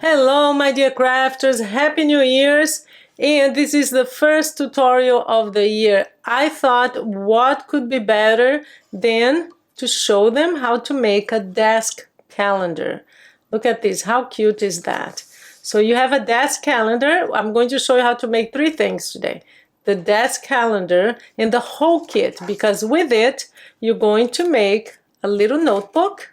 Hello my dear crafters, Happy New Year's, and this is the first tutorial of the year. I thought what could be better than to show them how to make a desk calendar. Look at this, how cute is that? So you have a desk calendar. I'm going to show you how to make three things today. The desk calendar and the whole kit, because with it you're going to make a little notebook,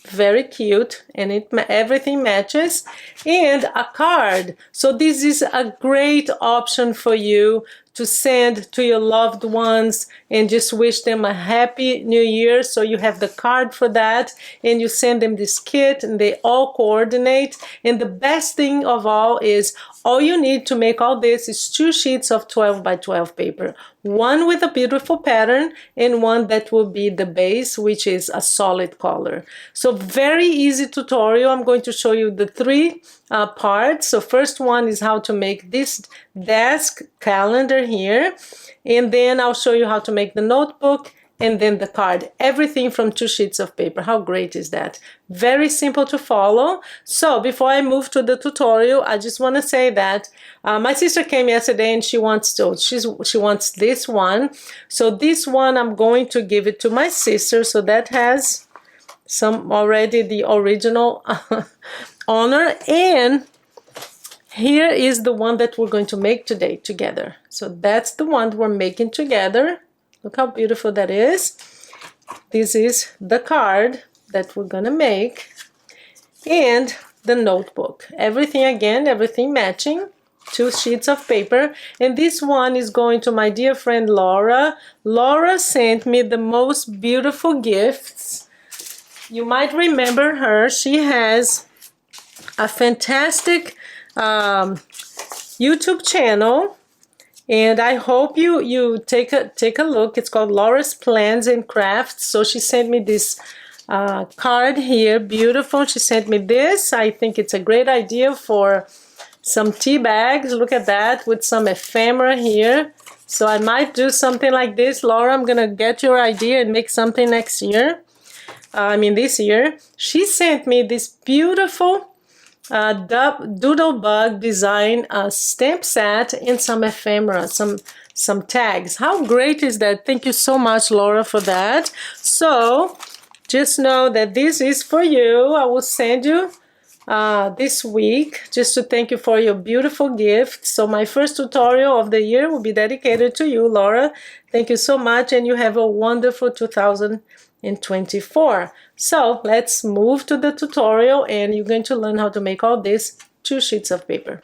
very cute, and everything matches, and a card. So this is a great option for you to send to your loved ones and just wish them a happy new year. So you have the card for that, and you send them this kit and they all coordinate. And the best thing of all is all you need to make all this is 2 sheets of 12 by 12 paper, one with a beautiful pattern and one that will be the base, which is a solid color. So very easy tutorial. I'm going to show you the three parts. So first one is how to make this desk calendar here, and then I'll show you how to make the notebook and then the card. Everything from 2 sheets of paper. How great is that? Very simple to follow. So before I move to the tutorial, I just want to say that my sister came yesterday and she wants this one. So this one I'm going to give it to my sister. So that has some already the original honor, and here is the one that we're going to make today together. So that's the one we're making together. Look how beautiful that is. This is the card that we're gonna make, and the notebook. Everything again, everything matching. 2 sheets of paper, and this one is going to my dear friend Laura. Laura sent me the most beautiful gifts. You might remember her. She has a fantastic YouTube channel, and I hope you take a look. It's called Laura's Plans and Crafts. So she sent me this card here, beautiful. She sent me this. I think it's a great idea for some tea bags. Look at that, with some ephemera here. So I might do something like this. Laura, I'm gonna get your idea and make something next year. This year. She sent me this beautiful doodle bug design stamp set and some ephemera, some tags. How great is that? Thank you so much, Laura, for that. So just know that this is for you. I will send you this week just to thank you for your beautiful gift. So my first tutorial of the year will be dedicated to you, Laura. Thank you so much, and you have a wonderful 2024. So let's move to the tutorial, and you're going to learn how to make all this 2 sheets of paper.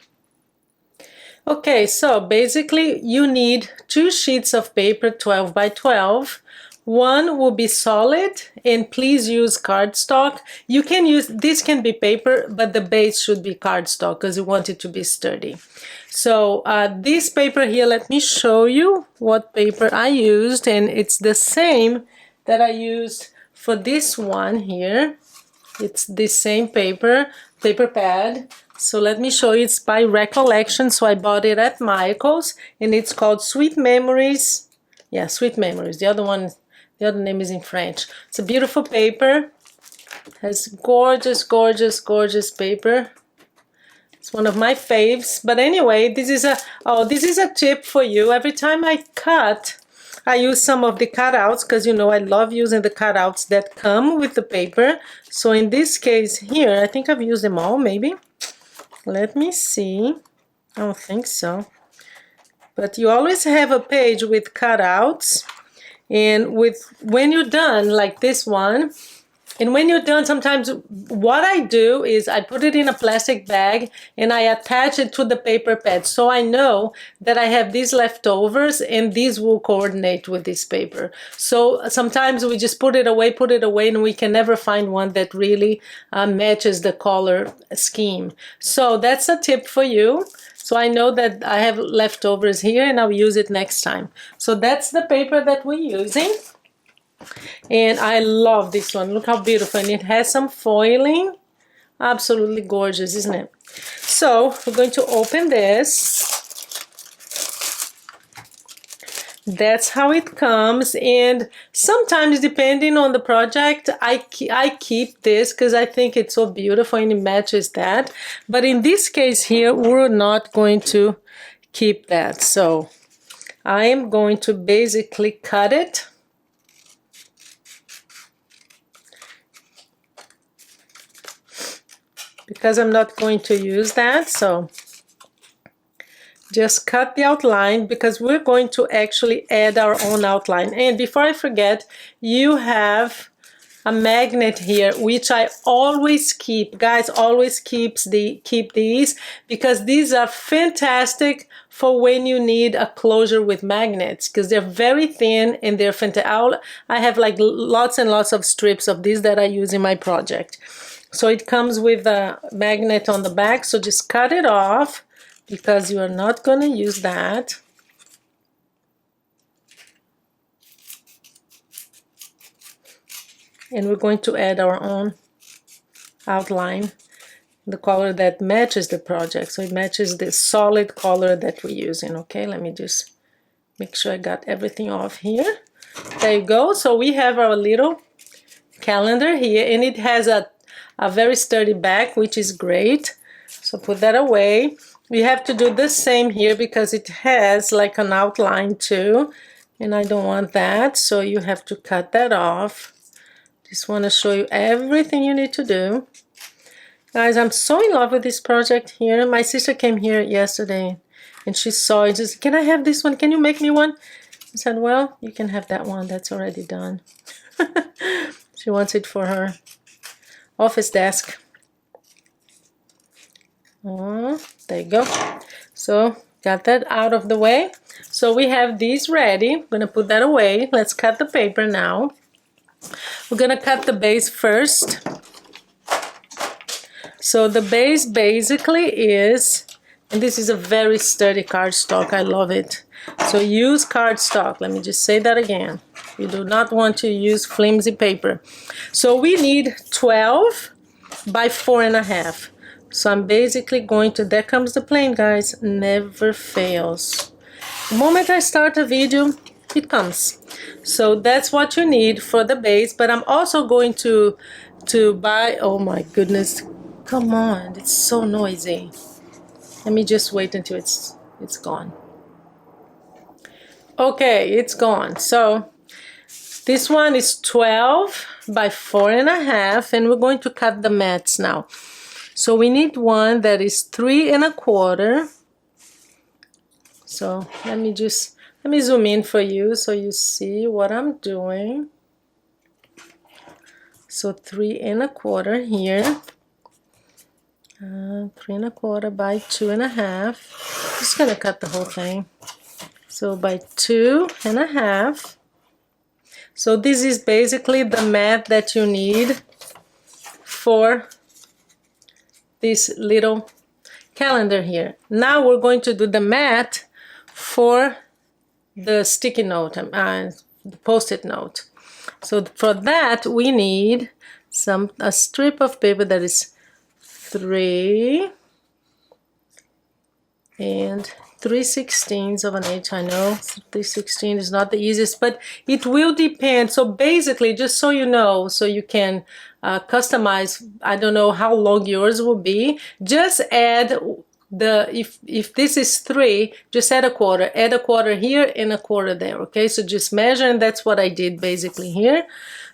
Okay, so basically you need 2 sheets of paper 12 by 12. One will be solid, and please use cardstock. You can use, this can be paper, but the base should be cardstock because you want it to be sturdy. So this paper here, let me show you what paper I used, and it's the same that I used for this one here. It's the same paper pad. So let me show you. It's by Recollection. So I bought it at Michael's, and it's called Sweet Memories. Yeah, Sweet Memories. The other name is in French. It's a beautiful paper. It has gorgeous, gorgeous, gorgeous paper. It's one of my faves. But anyway, this is a tip for you. Every time I cut, I use some of the cutouts because, you know, I love using the cutouts that come with the paper. So in this case here, I think I've used them all, maybe. Let me see. I don't think so. But you always have a page with cutouts. And when you're done, like this one, and when you're done, sometimes what I do is I put it in a plastic bag and I attach it to the paper pad. So I know that I have these leftovers and these will coordinate with this paper. So sometimes we just put it away, and we can never find one that really matches the color scheme. So that's a tip for you. So I know that I have leftovers here and I'll use it next time. So that's the paper that we're using. And I love this one. Look how beautiful. And it has some foiling. Absolutely gorgeous, isn't it? So we're going to open this. that's how it comes. And sometimes, depending on the project, I keep this because I think it's so beautiful and it matches that. But in this case here, we're not going to keep that. So I am going to basically cut it. Because I'm not going to use that, so just cut the outline because we're going to actually add our own outline. And before I forget, you have a magnet here, which I always keep. Guys, always keep these because these are fantastic for when you need a closure with magnets because they're very thin and they're fantastic. I have like lots and lots of strips of these that I use in my project. So it comes with a magnet on the back, so just cut it off because you are not going to use that. And we're going to add our own outline, the color that matches the project. So it matches the solid color that we're using. Okay, let me just make sure I got everything off here. There you go. So we have our little calendar here, and it has a very sturdy back, which is great. So put that away. We have to do the same here because it has like an outline too, and I don't want that, so you have to cut that off. Just want to show you everything you need to do. Guys, I'm so in love with this project here. My sister came here yesterday and she saw it. Just, can I have this one? Can you make me one? I said, well, you can have that one. That's already done. She wants it for her office desk. Oh, there you go. So got that out of the way. So we have these ready. I'm gonna put that away. Let's cut the paper now. We're gonna cut the base first. So the base basically is, and this is a very sturdy cardstock. I love it. So use cardstock. Let me just say that again. You do not want to use flimsy paper. So we need 12 by 4.5. So I'm basically going to, there comes the plane, guys, never fails. The moment I start a video, it comes. So that's what you need for the base, but I'm also going to buy, oh my goodness, come on, it's so noisy. Let me just wait until it's gone. Okay, it's gone. So this one is 12 by 4.5, and we're going to cut the mats now. So we need one that is 3.25. So let me zoom in for you so you see what I'm doing. So 3.25 here. 3.25 by 2.5. Just gonna cut the whole thing. So by 2.5. So this is basically the mat that you need for this little calendar here. Now we're going to do the mat for the sticky note, the post-it note. So for that we need a strip of paper that is 3 3/16 of an inch. I know 3/16 is not the easiest, but it will depend. So basically, just so you know, so you can customize, I don't know how long yours will be, just add if this is 3, just add a quarter here and a quarter there. Okay, so just measure, and that's what I did basically here.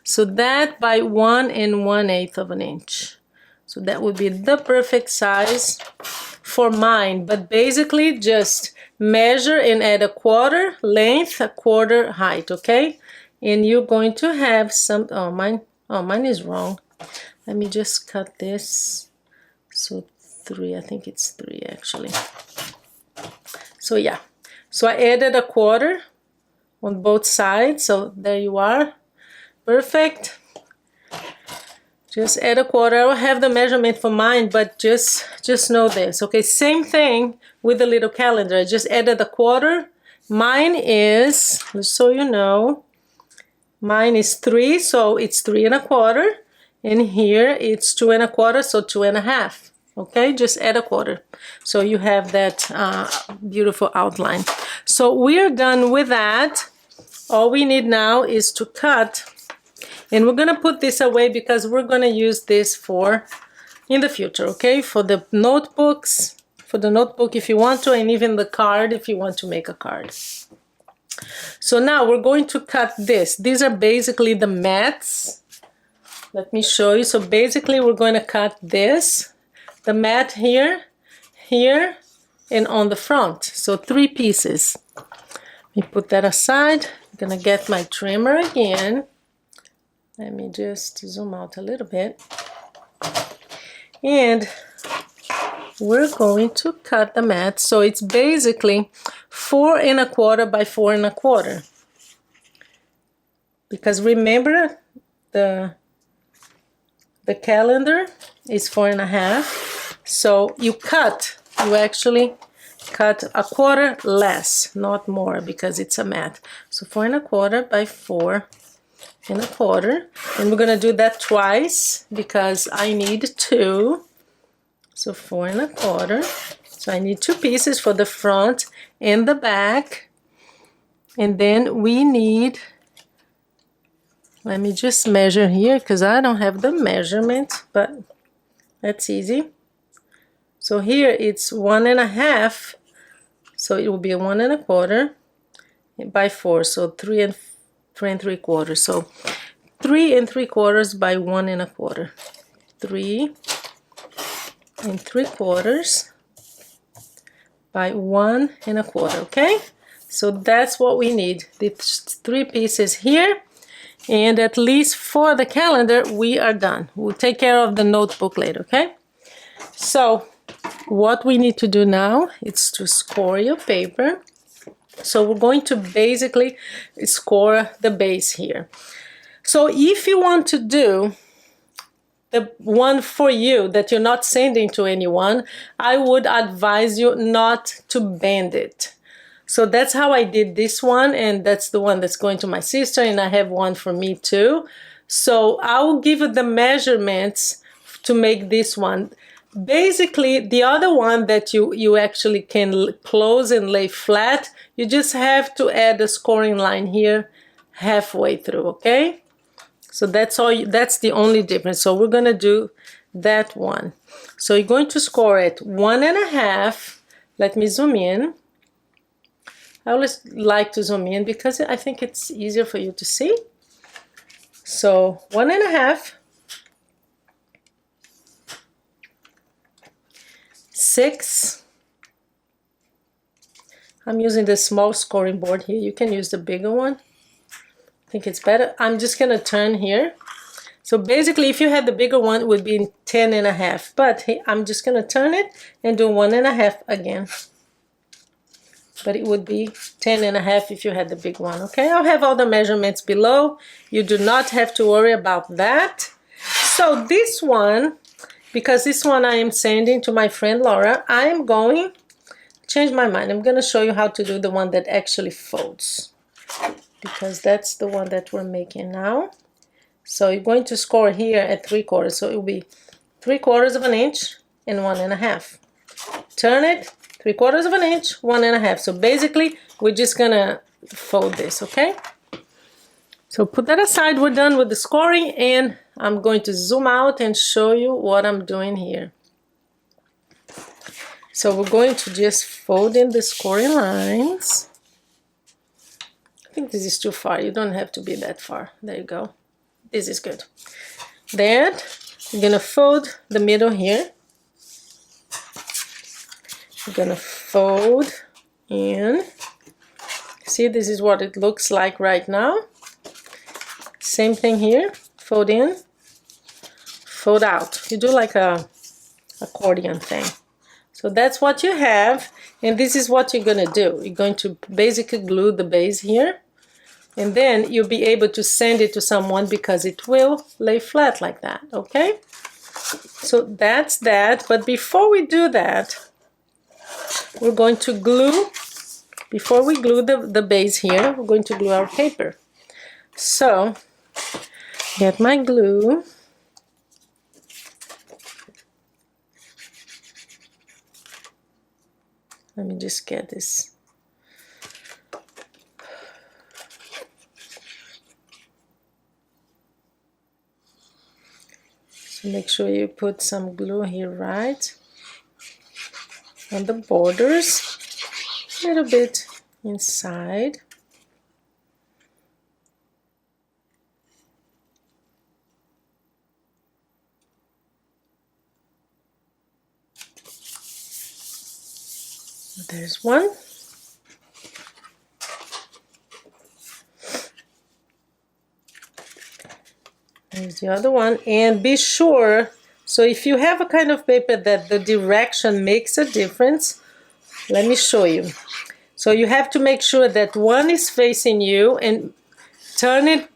So that by 1 1/8 of an inch. So that would be the perfect size for mine, but basically just measure and add a quarter length, a quarter height, okay? And you're going to have some, mine is wrong. Let me just cut this. So 3, I think it's 3 actually. So yeah, so I added a quarter on both sides, so there you are, perfect. Just add a quarter. I don't have the measurement for mine, but just know this. Okay, same thing with the little calendar. I just added a quarter. Mine is, just so you know, mine is 3, so it's 3.25. And here it's 2.25, so 2.5. okay? Just add a quarter. So you have that beautiful outline. So we're done with that. All we need now is to cut, and we're gonna put this away because we're gonna use this for in the future, okay? For the notebooks, for the notebook if you want to, and even the card if you want to make a card. So now we're going to cut this. These are basically the mats. Let me show you. So basically we're going to cut this, the mat here, here, and on the front. So 3 pieces. Let me put that aside. I'm gonna get my trimmer again. Let me just zoom out a little bit. And we're going to cut the mat. So it's basically 4 1/4 by 4 1/4. Because remember, the calendar is 4 1/2. So you actually cut a quarter less, not more, because it's a mat. So 4 1/4 by 4 1/4. And we're gonna do that twice because I need 2. So 4 1/4. So I need 2 pieces for the front and the back. And then we need, let me just measure here because I don't have the measurement, but that's easy. So here it's 1 1/2. So it will be 1 1/4 by 4. So 3 3 3/4. So 3 3/4 by 1 1/4. 3 3/4 by 1 1/4. Okay, so that's what we need. These 3 pieces here, and at least for the calendar we are done. We'll take care of the notebook later. Okay, so what we need to do now is to score your paper. So we're going to basically score the base here. So if you want to do the one for you that you're not sending to anyone, I would advise you not to bend it. So that's how I did this one, and that's the one that's going to my sister, and I have one for me too. So I will give you the measurements to make this one. Basically, the other one that you actually can close and lay flat, you just have to add a scoring line here halfway through, okay? So that's all. That's the only difference. So we're gonna do that one. So you're going to score it 1 1/2. Let me zoom in. I always like to zoom in because I think it's easier for you to see. So 1 1/2. 6. I'm using the small scoring board here. You can use the bigger one. I think it's better. I'm just gonna turn here. So basically, if you had the bigger one, it would be 10 1/2. But hey, I'm just gonna turn it and do 1 1/2 again. But it would be 10 1/2 if you had the big one. Okay, I'll have all the measurements below. You do not have to worry about that. So this one, because this one I am sending to my friend Laura, I am going to change my mind. I'm going to show you how to do the one that actually folds, because that's the one that we're making now. So you're going to score here at 3/4. So it will be 3/4 of an inch and 1 1/2. Turn it, 3/4 of an inch, 1 1/2. So basically, we're just going to fold this, okay? So put that aside. We're done with the scoring, and I'm going to zoom out and show you what I'm doing here. So we're going to just fold in the scoring lines. I think this is too far. You don't have to be that far. There you go. This is good. Then you're gonna fold the middle here. You're gonna fold in. See, this is what it looks like right now. Same thing here. Fold in, fold out. You do like a accordion thing. So that's what you have, and this is what you're gonna do. You're going to basically glue the base here, and then you'll be able to send it to someone because it will lay flat like that, okay? So that's that, but before we do that, we're going to glue, before we glue the base here, we're going to glue our paper. So, get my glue. Let me just get this. So make sure you put some glue here, right? On the borders, a little bit inside. There's one. There's the other one. And be sure, so if you have a kind of paper that the direction makes a difference, let me show you. So you have to make sure that one is facing you and turn it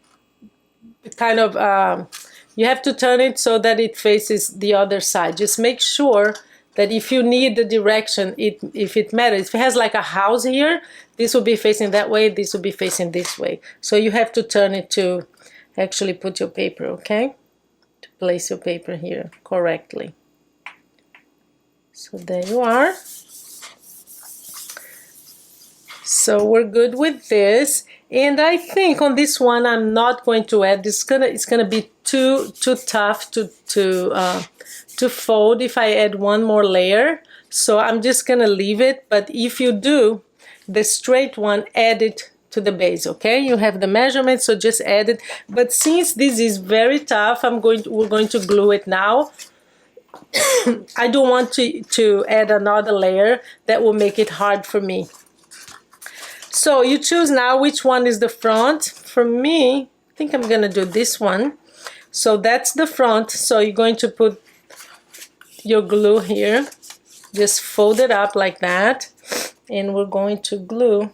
kind of, you have to turn it so that it faces the other side. Just make sure that if you need the direction, if it matters, if it has like a house here, this will be facing that way, this will be facing this way. So you have to turn it to actually put your paper, okay? To place your paper here correctly. So there you are. So we're good with this. And I think on this one, I'm not going to add, it's gonna be too tough to fold if I add one more layer. So I'm just gonna leave it, but if you do the straight one, add it to the base, okay? You have the measurement, so just add it. But since this is very tough, we're going to glue it now. I don't want to add another layer that will make it hard for me. So you choose now which one is the front. For me, I think I'm gonna do this one. So that's the front. So you're going to put your glue here. Just fold it up like that. And we're going to glue.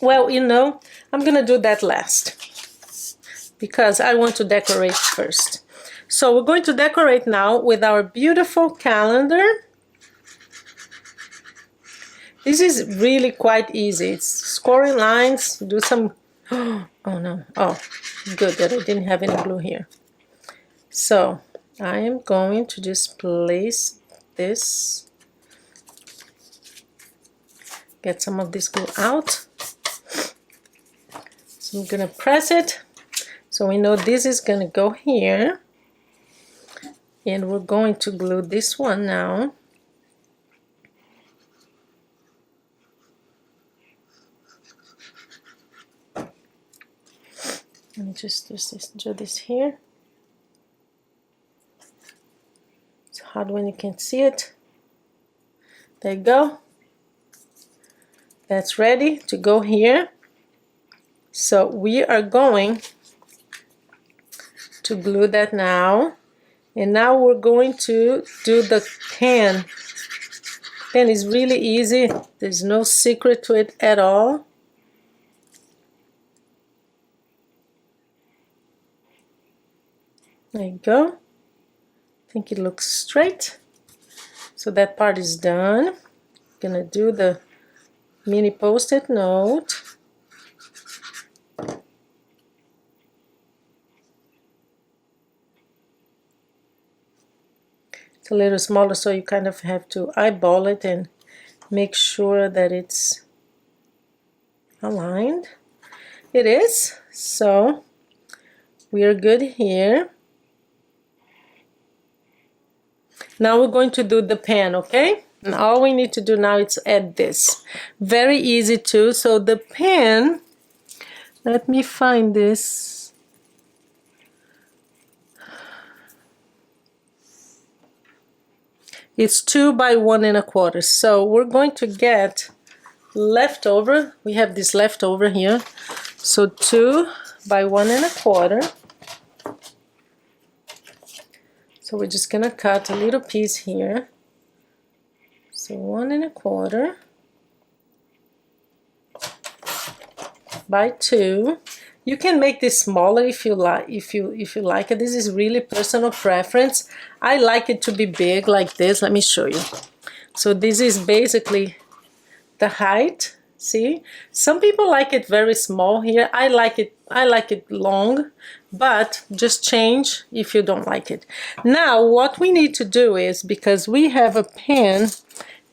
Well, you know, I'm gonna do that last because I want to decorate first. So we're going to decorate now with our beautiful calendar. This is really quite easy. It's scoring lines, do some, oh no, oh, good that I didn't have any glue here. So I am going to just place this, get some of this glue out. So I'm gonna press it. So we know this is gonna go here. And we're going to glue this one now. Let me just do this here. It's hard when you can't see it. There you go. That's ready to go here. So we are going to glue that now. And now we're going to do the pen. Pen is really easy. There's no secret to it at all. There you go. I think it looks straight. So that part is done. Gonna do the mini post-it note. It's a little smaller, so you kind of have to eyeball it and make sure that it's aligned. It is. So we are good here. Now we're going to do the pen, okay? And all we need to do now is add this. Very easy too. So the pen, let me find this. It's 2 by 1 1/4. So we're going to get leftover. We have this leftover here. So 2 by 1 1/4. So we're just gonna cut a little piece here. So 1 1/4 by 2. You can make this smaller if you like. If you like it. This is really personal preference. I like it to be big like this. Let me show you. So this is basically the height. See, some people like it very small here. I like it long, but just change if you don't like it. Now what we need to do is, because we have a pen,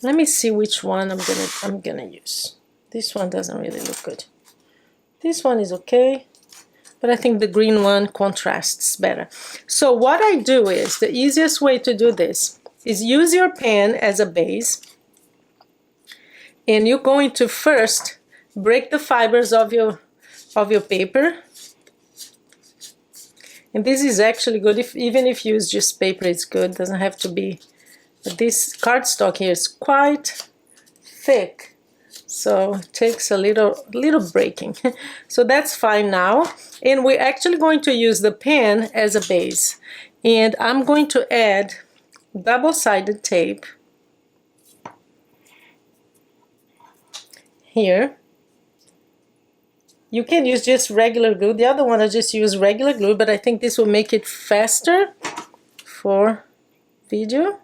Let me see which one I'm gonna use. This one doesn't really look good. This one is okay, but I think the green one contrasts better. So what I do is, the easiest way to do this is use your pen as a base, and you're going to first break the fibers of your paper. And this is actually good, even if you use just paper, it's good, doesn't have to be. But this cardstock here is quite thick, so it takes a little breaking. So that's fine now. And we're actually going to use the pen as a base. And I'm going to add double-sided tape here. You can use just regular glue. The other one I just use regular glue, but I think this will make it faster for video.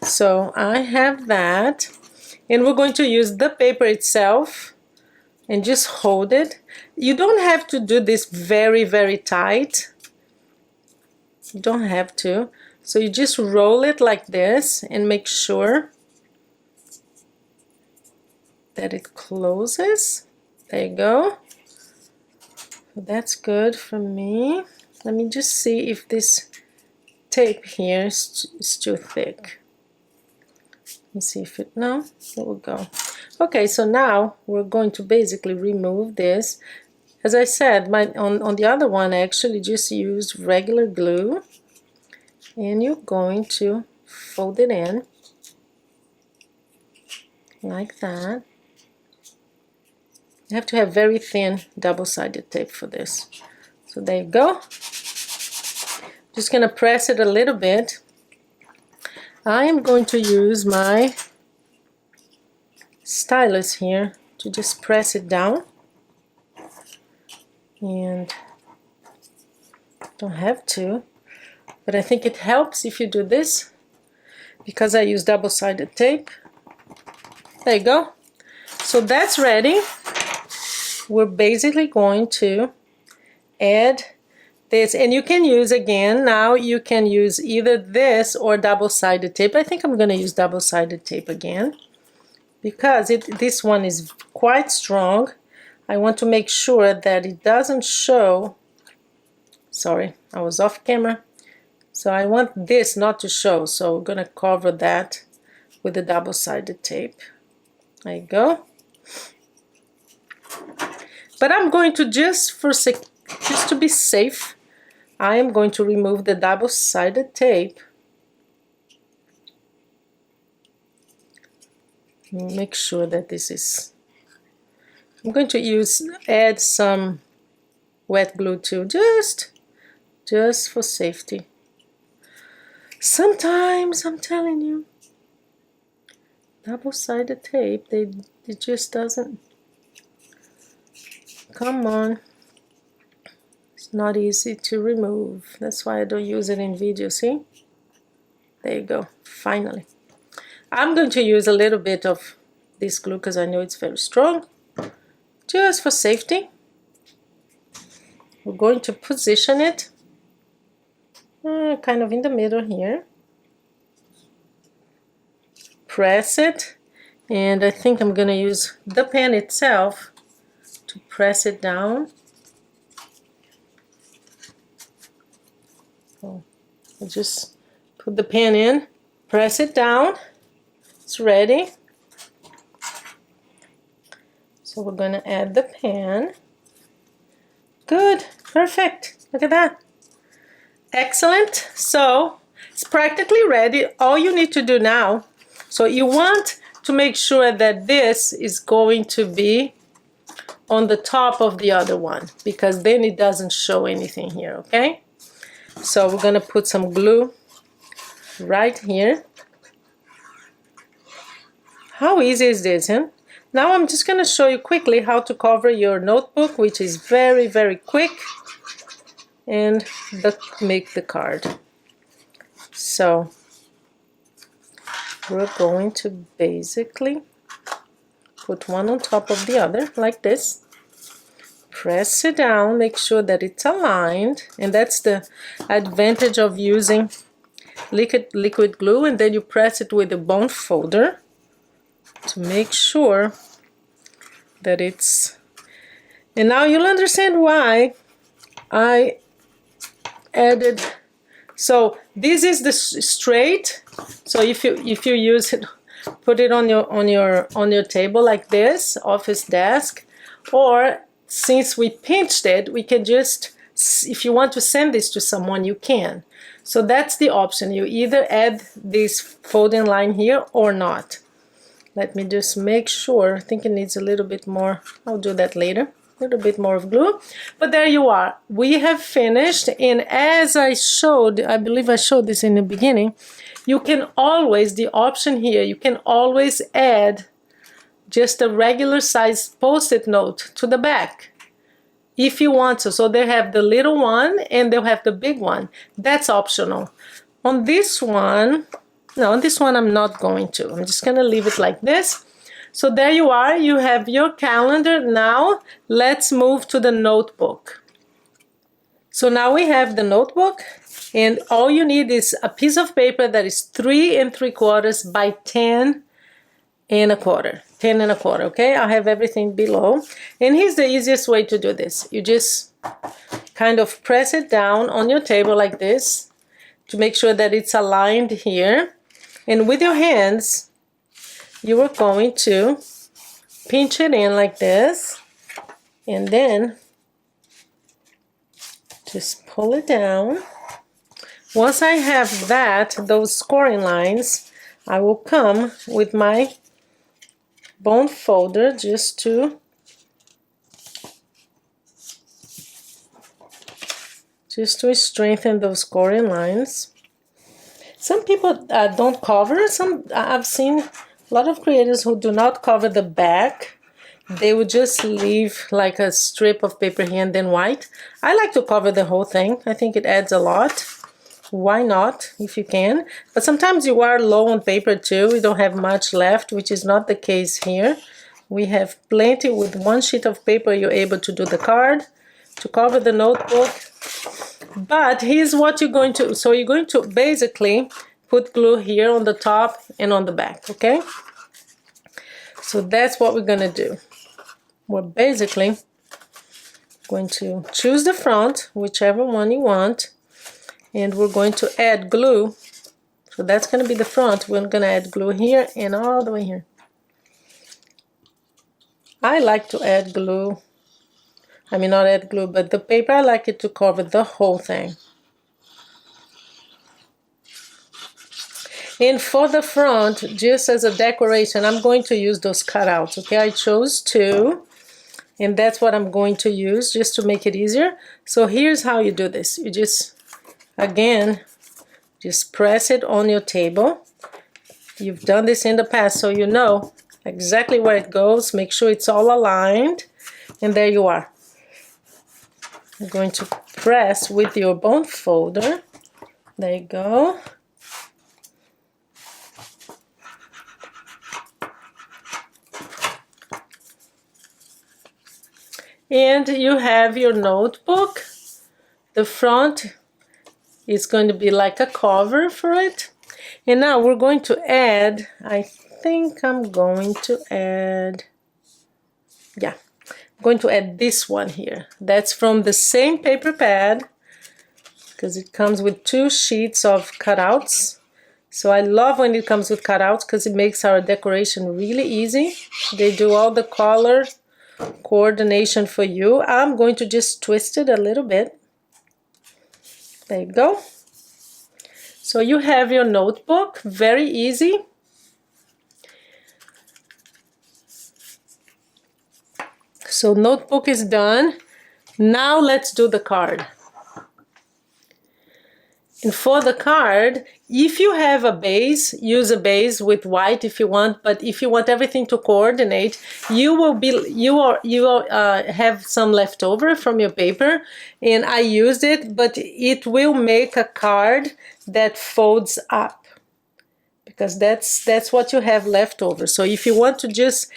So I have that. And we're going to use the paper itself and just hold it. You don't have to do this very, very tight. You don't have to. So you just roll it like this and make sure that it closes. There you go. That's good for me. Let me just see if this tape here is too thick. Let me see if it, no, it will go. Okay, so now we're going to basically remove this. As I said, on the other one, I actually just used regular glue. And you're going to fold it in like that. You have to have very thin double-sided tape for this. So there you go. Just gonna press it a little bit. I am going to use my stylus here to just press it down. And don't have to, but I think it helps if you do this because I use double-sided tape. There you go. So that's ready. We're basically going to add this, and you can use, again, now you can use either this or double-sided tape. I think I'm going to use double-sided tape again because this one is quite strong. I want to make sure that it doesn't show. Sorry, I was off camera. So I want this not to show, so we're going to cover that with the double-sided tape. There you go. But I'm going to just to be safe, I am going to remove the double-sided tape. Make sure that this is. I'm going to add some wet glue too, just for safety. Sometimes, I'm telling you, double-sided tape, it just doesn't. Come on. It's not easy to remove. That's why I don't use it in video, see? There you go, finally. I'm going to use a little bit of this glue because I know it's very strong. Just for safety. We're going to position it kind of in the middle here. Press it. And I think I'm going to use the pen itself to press it down. So I just put the pen in, press it down. It's ready. So we're going to add the pen. Good, perfect. Look at that. Excellent. So it's practically ready. All you need to do now, so you want to make sure that this is going to be on the top of the other one, because then it doesn't show anything here, okay? So we're gonna put some glue right here. How easy is this, huh? Now I'm just gonna show you quickly how to cover your notebook, which is very, very quick, and make the card. So we're going to basically put one on top of the other like this. Press it down, make sure that it's aligned, and that's the advantage of using liquid glue, and then you press it with a bond folder. to make sure that it's, and now you'll understand why I added. So this is the straight. So if you use it, put it on your table like this, office desk, or since we pinched it, we can just, if you want to send this to someone, you can. So that's the option. You either add this folding line here or not. Let me just make sure. I think it needs a little bit more. I'll do that later. A little bit more of glue. But there you are. We have finished. And as I showed, I believe I showed this in the beginning, you can always, the option here, you can always add just a regular size post-it note to the back if you want to. So they have the little one and they'll have the big one. That's optional. On this one, no, on this one I'm not going to. I'm just going to leave it like this. So there you are. You have your calendar. Now let's move to the notebook. So now we have the notebook, and all you need is a piece of paper that is 3 3/4 by 10 1/4. 10 1/4, okay? I'll have everything below. And here's the easiest way to do this. You just kind of press it down on your table like this to make sure that it's aligned here. And with your hands, you are going to pinch it in like this, and then just pull it down. Once I have that, those scoring lines, I will come with my bone folder just to strengthen those scoring lines. Some people don't cover. I've seen a lot of creators who do not cover the back. They would just leave like a strip of paper here and then white. I like to cover the whole thing. I think it adds a lot. Why not, if you can? But sometimes you are low on paper too. We don't have much left, which is not the case here. We have plenty. With one sheet of paper, you're able to do the card, to cover the notebook. But here's what you're going to, so you're going to basically put glue here on the top and on the back, okay? So that's what we're gonna do. We're basically going to choose the front, whichever one you want, and we're going to add glue. So that's gonna be the front. We're gonna add glue here and all the way here. I like to add glue. I mean, not add glue, but the paper, I like it to cover the whole thing. And for the front, just as a decoration, I'm going to use those cutouts, okay? I chose 2, and that's what I'm going to use just to make it easier. So here's how you do this. You just, again, just press it on your table. You've done this in the past, so you know exactly where it goes. Make sure it's all aligned, and there you are. You're going to press with your bone folder. There you go. And you have your notebook. The front is going to be like a cover for it. And now we're going to add, I think I'm going to add, yeah. Going to add this one here. That's from the same paper pad, because it comes with 2 sheets of cutouts. So I love when it comes with cutouts because it makes our decoration really easy. They do all the color coordination for you. I'm going to just twist it a little bit. There you go. So you have your notebook, very easy. So notebook is done. Now let's do the card. And for the card, if you have a base, use a base with white if you want. But if you want everything to coordinate, you will have some left over from your paper. And I used it, but it will make a card that folds up, because that's what you have left over. So if you want to just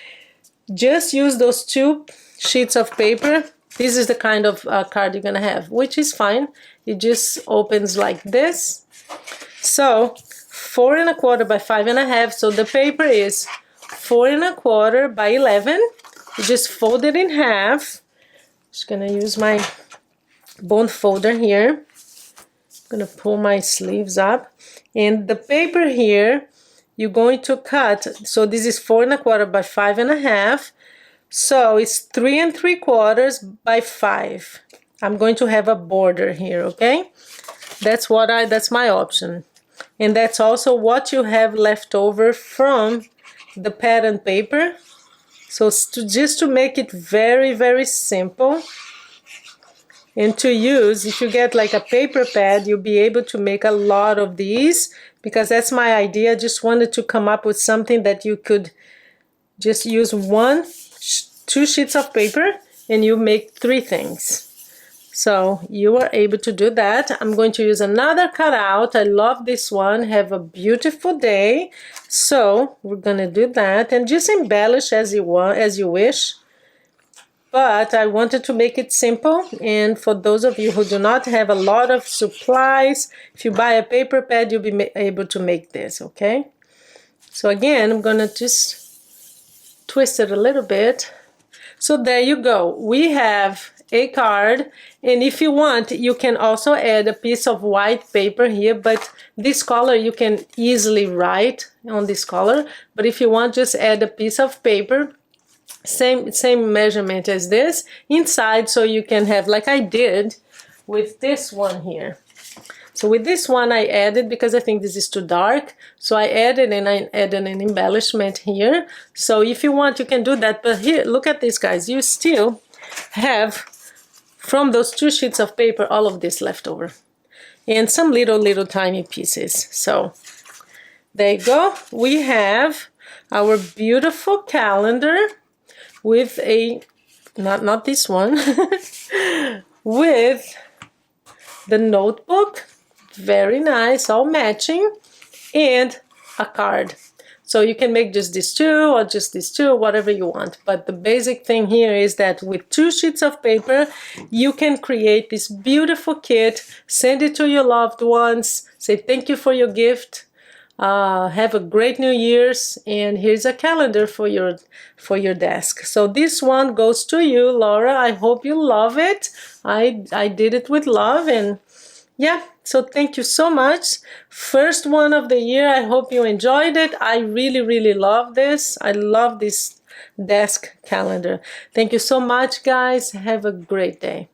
use those 2 sheets of paper, this is the kind of card you're gonna have, which is fine. It just opens like this. So 4 1/4 by 5 1/2. So the paper is 4¼ by 11. You just fold it in half. Just gonna use my bone folder here. I'm gonna pull my sleeves up. And the paper here, you're going to cut, so this is 4¼ by 5½. So it's 3¾ by 5. I'm going to have a border here, okay? That's my option. And that's also what you have left over from the pattern paper. So just to make it very, very simple and to use, if you get like a paper pad, you'll be able to make a lot of these, because that's my idea. I just wanted to come up with something that you could just use 2 sheets of paper and you make 3 things. So you are able to do that. I'm going to use another cutout. I love this one. Have a beautiful day. So we're gonna do that and just embellish as you want, as you wish. But I wanted to make it simple, and for those of you who do not have a lot of supplies, if you buy a paper pad, you'll be able to make this, okay? So again, I'm gonna just twist it a little bit. So there you go. We have a card, and if you want, you can also add a piece of white paper here, but this color you can easily write on this color. But if you want, just add a piece of paper, same measurement as this inside, so you can have, like I did with this one here. So with this one I added, because I think this is too dark, so I added an embellishment here. So if you want, you can do that. But here, look at this, guys. You still have, from those 2 sheets of paper, all of this left over, and some little tiny pieces. So there you go. We have our beautiful calendar with a, not this one, with the notebook, very nice, all matching, and a card. So you can make just these 2 or just these 2, whatever you want. But the basic thing here is that with 2 sheets of paper, you can create this beautiful kit, send it to your loved ones, say thank you for your gift, have a great New Year's, and here's a calendar for your desk. So this one goes to you, Laura. I hope you love it. I did it with love, and yeah, so thank you so much. First one of the year. I hope you enjoyed it. I really love this. I love this desk calendar. Thank you so much, guys. Have a great day.